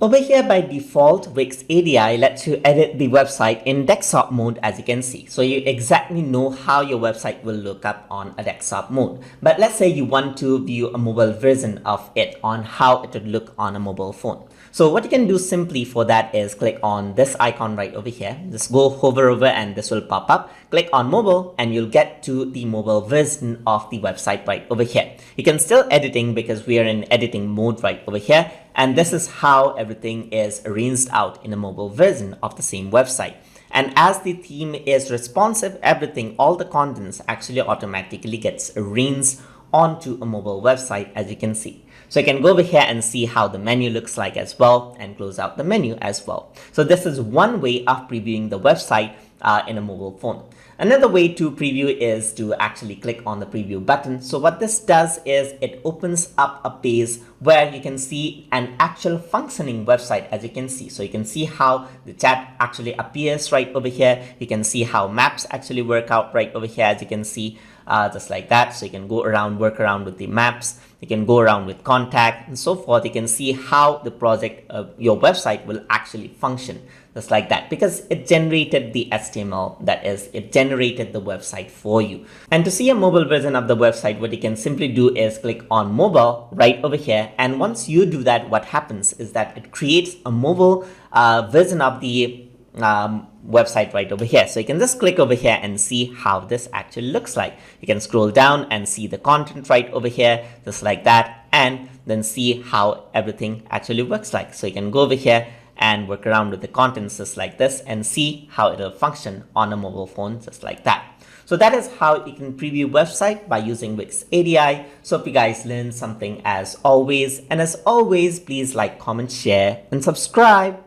Over here by default, Wix ADI lets you edit the website in desktop mode, as you can see. So you exactly know how your website will look up on a desktop mode. But let's say you want to view a mobile version of it on how it would look on a mobile phone. So what you can do simply for that is click on this icon right over here. Just go hover over and this will pop up. Click on mobile and you'll get to the mobile version of the website right over here. You can still editing because we are in editing mode right over here. And this is how everything is arranged out in a mobile version of the same website. And as the theme is responsive, everything, all the contents actually automatically gets arranged onto a mobile website, as you can see. So you can go over here and see how the menu looks like as well and close out the menu as well. So this is one way of previewing the website in a mobile phone. Another way to preview is to actually click on the preview button. So what this does is it opens up a page where you can see an actual functioning website, as you can see. So you can see how the chat actually appears right over here. You can see how maps actually work out right over here, as you can see, just like that. So you can go around, work around with the maps. You can go around with contact and so forth. You can see how the project, your website will actually function just like that, because it generated the HTML, that is, it generated the website for you. And to see a mobile version of the website, what you can simply do is click on mobile right over here. And once you do that, what happens is that it creates a mobile version of the website right over here. So you can just click over here and see how this actually looks like. You can scroll down and see the content right over here, just like that, and then see how everything actually works like. So you can go over here and work around with the contents just like this and see how it will function on a mobile phone just like that. So that is how you can preview website by using Wix ADI. So if you guys learned something as always, and as always, please like, comment, share, and subscribe.